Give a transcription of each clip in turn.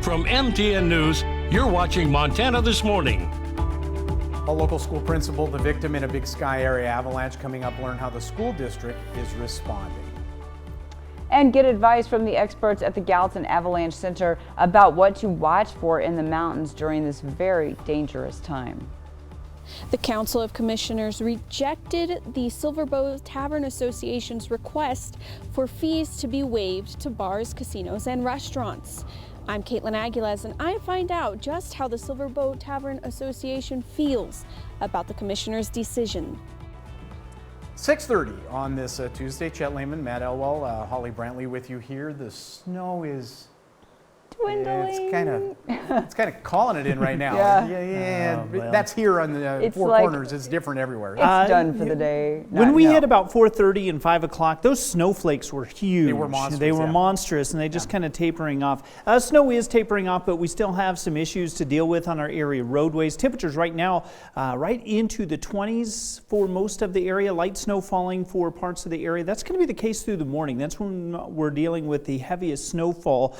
From MTN News, you're watching Montana This Morning. A local school principal, the victim in a Big Sky area avalanche. Coming up, learn how the school district is responding. And get advice from the experts at the Gallatin Avalanche Center about what to watch for in the mountains during this very dangerous time. The Council of Commissioners rejected the Silverbow Tavern Association's request for fees to be waived to bars, casinos, and restaurants. I'm Caitlin Aguiles, and I find out just how the Silverbow Tavern Association feels about the commissioner's decision. 6:30 on this Tuesday. Chet Lehman, Matt Elwell, Holly Brantley with you here. The snow is dwindling. It's kind of calling it in right now. Yeah. Well. That's here on the Four Corners. It's different everywhere. It's done for the day. When we hit about 4:30 and 5 o'clock, those snowflakes were huge. They were monstrous, and they just kind of tapering off. Snow is tapering off, but we still have some issues to deal with on our area roadways. Temperatures right now right into the 20s for most of the area. Light snow falling for parts of the area. That's going to be the case through the morning. That's when we're dealing with the heaviest snowfall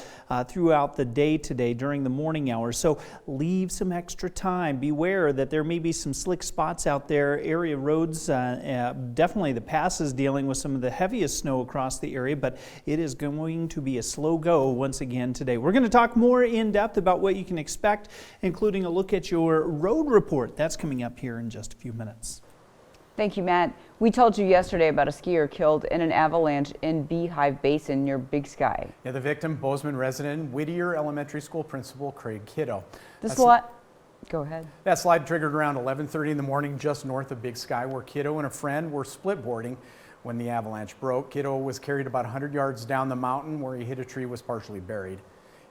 throughout the day today during the morning hours. So leave some extra time. Beware that there may be some slick spots out there. Area roads, definitely the pass is dealing with some of the heaviest snow across the area, but it is going to be a slow go once again today. We're going to talk more in depth about what you can expect, including a look at your road report. That's coming up here in just a few minutes. Thank you, Matt. We told you yesterday about a skier killed in an avalanche in Beehive Basin near Big Sky. Yeah, the victim, Bozeman resident, Whittier Elementary School principal Craig Kiddo. Go ahead. That slide triggered around 11:30 in the morning just north of Big Sky, where Kiddo and a friend were split boarding when the avalanche broke. Kiddo was carried about 100 yards down the mountain where he hit a tree, was partially buried.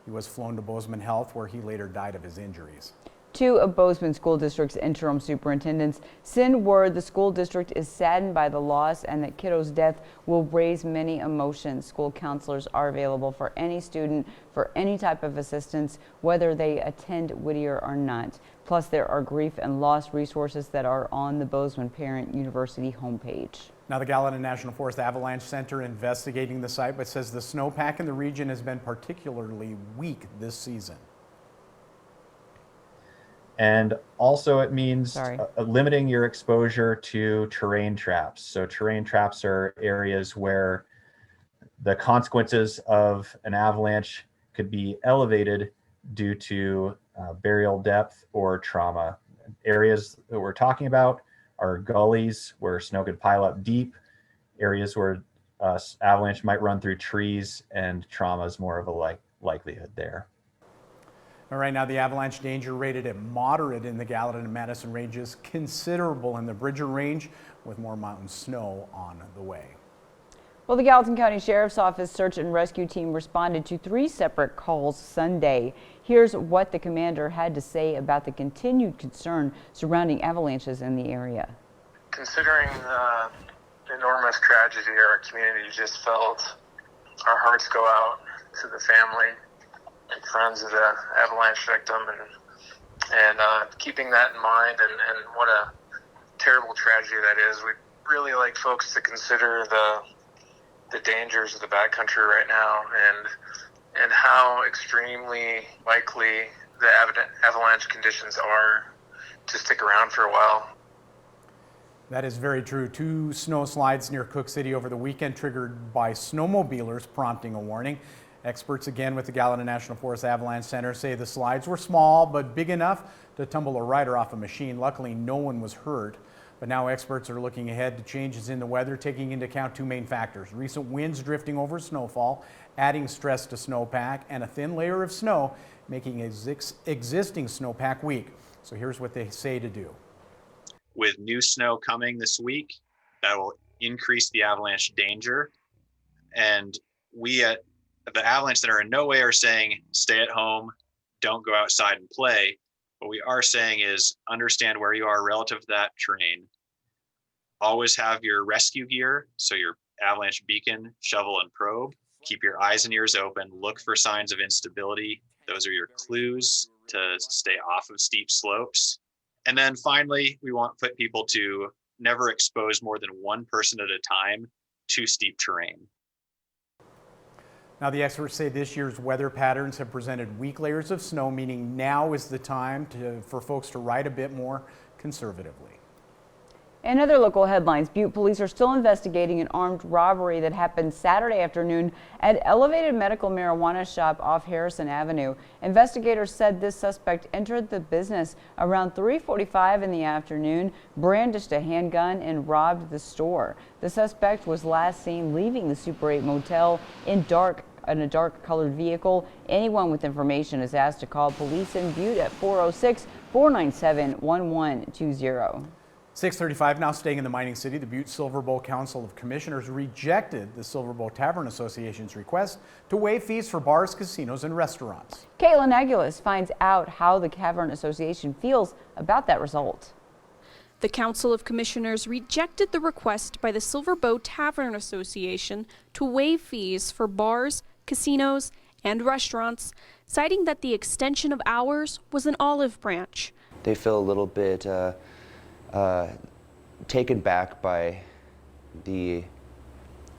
He was flown to Bozeman Health, where he later died of his injuries. Two of Bozeman School District's interim superintendents send word the school district is saddened by the loss and that Kiddo's death will raise many emotions. School counselors are available for any student for any type of assistance, whether they attend Whittier or not. Plus, there are grief and loss resources that are on the Bozeman Parent University homepage. Now, the Gallatin National Forest Avalanche Center investigating the site, but says the snowpack in the region has been particularly weak this season. And also it means limiting your exposure to terrain traps. So terrain traps are areas where the consequences of an avalanche could be elevated due to burial depth or trauma. Areas that we're talking about are gullies where snow could pile up deep, areas where avalanche might run through trees, and trauma is more of a likelihood there. Right now, the avalanche danger rated at moderate in the Gallatin and Madison ranges, considerable in the Bridger range, with more mountain snow on the way. Well, the Gallatin County Sheriff's Office search and rescue team responded to 3 separate calls Sunday. Here's what the commander had to say about the continued concern surrounding avalanches in the area. Considering the enormous tragedy our community just felt, our hearts go out to the family and friends of the avalanche victim, and keeping that in mind, and what a terrible tragedy that is. We'd really like folks to consider the dangers of the backcountry right now, and how extremely likely the avalanche conditions are to stick around for a while. That is very true. 2 snow slides near Cook City over the weekend triggered by snowmobilers, prompting a warning. Experts again with the Gallatin National Forest Avalanche Center say the slides were small but big enough to tumble a rider off a machine. Luckily, no one was hurt. But now experts are looking ahead to changes in the weather, taking into account 2 main factors: recent winds drifting over snowfall, adding stress to snowpack, and a thin layer of snow making existing snowpack weak. So here's what they say to do. With new snow coming this week, that will increase the avalanche danger. And we at the Avalanche Center in no way are saying stay at home, don't go outside and play. What we are saying is understand where you are relative to that terrain. Always have your rescue gear, so your avalanche beacon, shovel, and probe. Keep your eyes and ears open. Look for signs of instability. Those are your clues to stay off of steep slopes. And then finally, we want people to never expose more than one person at a time to steep terrain. Now, the experts say this year's weather patterns have presented weak layers of snow, meaning now is the time for folks to ride a bit more conservatively. In other local headlines, Butte police are still investigating an armed robbery that happened Saturday afternoon at Elevated Medical Marijuana Shop off Harrison Avenue. Investigators said this suspect entered the business around 3:45 in the afternoon, brandished a handgun, and robbed the store. The suspect was last seen leaving the Super 8 motel in a dark colored vehicle. Anyone with information is asked to call police in Butte at 406-497-1120. 6:35 now, staying in the mining city, the Butte Silver Bowl Council of Commissioners rejected the Silver Bowl Tavern Association's request to waive fees for bars, casinos, and restaurants. Caitlin Aguilas finds out how the Tavern Association feels about that result. The Council of Commissioners rejected the request by the Silver Bow Tavern Association to waive fees for bars, casinos, and restaurants, citing that the extension of hours was an olive branch. They feel a little bit taken back by the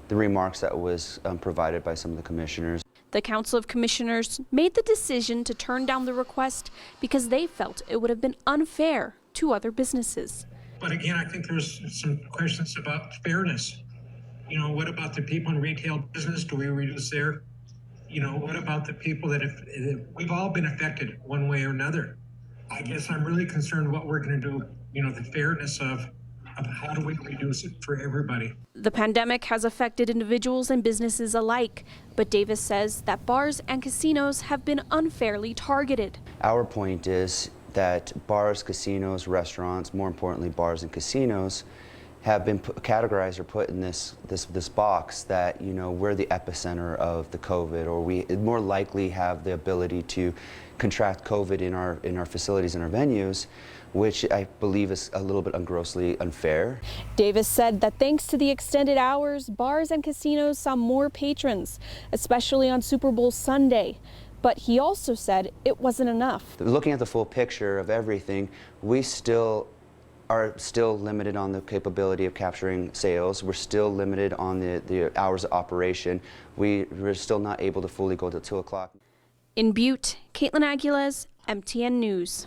remarks that was provided by some of the commissioners. The Council of Commissioners made the decision to turn down the request because they felt it would have been unfair to other businesses. But again, I think there's some questions about fairness. You know, what about the people in retail business? Do we reduce their, what about the people that we've all been affected one way or another? I guess I'm really concerned what we're going to do, the fairness of how do we reduce it for everybody. The pandemic has affected individuals and businesses alike, but Davis says that bars and casinos have been unfairly targeted. Our point is that bars, casinos, restaurants, more importantly bars and casinos, have been categorized or put in this box that, we're the epicenter of the COVID, or we more likely have the ability to contract COVID in our facilities and our venues, which I believe is a little bit grossly unfair. Davis said that thanks to the extended hours, bars and casinos saw more patrons, especially on Super Bowl Sunday. But he also said it wasn't enough. Looking at the full picture of everything, we are still limited on the capability of capturing sales. We're still limited on the hours of operation. We're still not able to fully go till 2 o'clock. In Butte, Caitlin Aguilas, MTN News.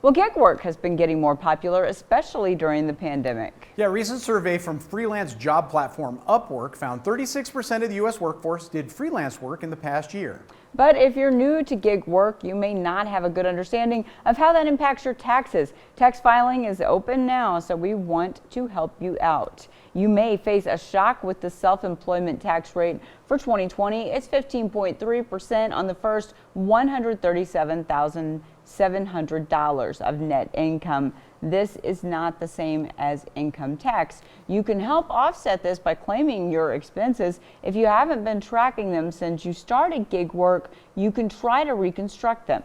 Well, gig work has been getting more popular, especially during the pandemic. Yeah, a recent survey from freelance job platform Upwork found 36% of the U.S. workforce did freelance work in the past year. But if you're new to gig work, you may not have a good understanding of how that impacts your taxes. Tax filing is open now, so we want to help you out. You may face a shock with the self-employment tax rate for 2020. It's 15.3% on the first $137,700 of net income. This is not the same as income tax. You can help offset this by claiming your expenses. If you haven't been tracking them since you started gig work, you can try to reconstruct them.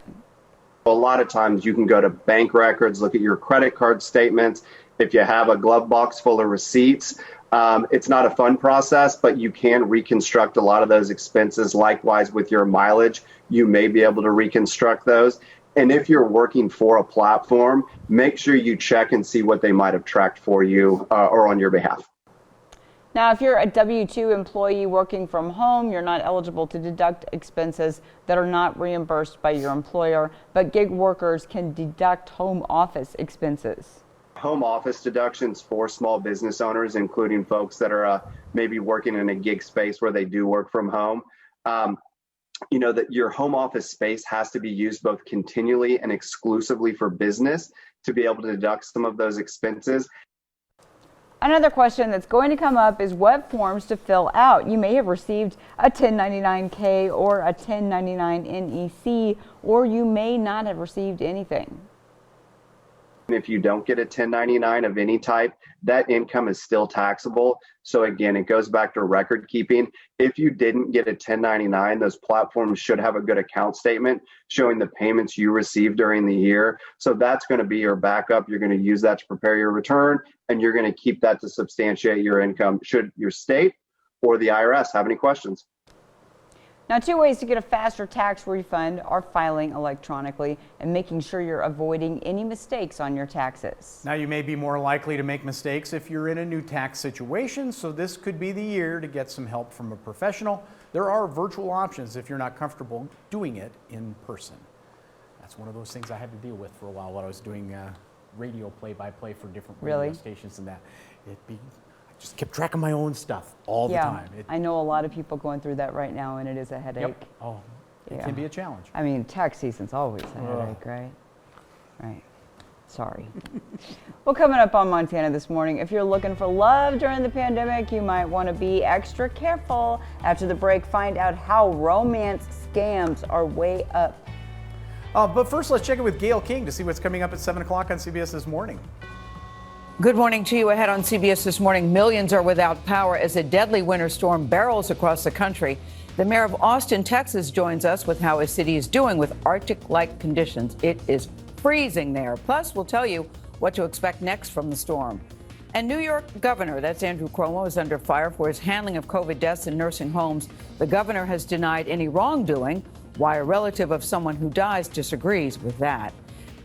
A lot of times you can go to bank records, look at your credit card statements. If you have a glove box full of receipts, it's not a fun process, but you can reconstruct a lot of those expenses. Likewise with your mileage, you may be able to reconstruct those. And if you're working for a platform, make sure you check and see what they might have tracked for you or on your behalf. Now, if you're a W-2 employee working from home, you're not eligible to deduct expenses that are not reimbursed by your employer, but gig workers can deduct home office expenses. Home office deductions for small business owners, including folks that are maybe working in a gig space where they do work from home. That your home office space has to be used both continually and exclusively for business to be able to deduct some of those expenses. Another question that's going to come up is what forms to fill out. You may have received a 1099-K or a 1099-NEC, or you may not have received anything. If you don't get a 1099 of any type, that income is still taxable. So again, it goes back to record keeping. If you didn't get a 1099, those platforms should have a good account statement showing the payments you received during the year. So that's going to be your backup. You're going to use that to prepare your return, and you're going to keep that to substantiate your income should your state or the IRS have any questions. Now, 2 ways to get a faster tax refund are filing electronically and making sure you're avoiding any mistakes on your taxes. Now, you may be more likely to make mistakes if you're in a new tax situation, so this could be the year to get some help from a professional. there are virtual options if you're not comfortable doing it in person. That's one of those things I had to deal with for a while I was doing radio play-by-play for different radio stations and that. I just kept track of my own stuff all the time. I know a lot of people going through that right now, and it is a headache. Yep. Oh, it can be a challenge. I mean, tax season's always a headache, right? Right. Sorry. Well, coming up on Montana this morning, if you're looking for love during the pandemic, you might want to be extra careful. After the break, find out how romance scams are way up. But first, let's check in with Gail King to see what's coming up at 7 o'clock on CBS This Morning. Good morning to you. Ahead on CBS This Morning, millions are without power as a deadly winter storm barrels across the country. The mayor of Austin, Texas, joins us with how his city is doing with Arctic-like conditions. It is freezing there. Plus, we'll tell you what to expect next from the storm. And New York Governor, that's Andrew Cuomo, is under fire for his handling of COVID deaths in nursing homes. The governor has denied any wrongdoing. Why a relative of someone who dies disagrees with that.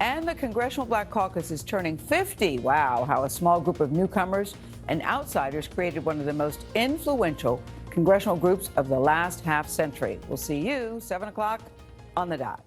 And the Congressional Black Caucus is turning 50. Wow, how a small group of newcomers and outsiders created one of the most influential congressional groups of the last half century. We'll see you 7 o'clock on the dot.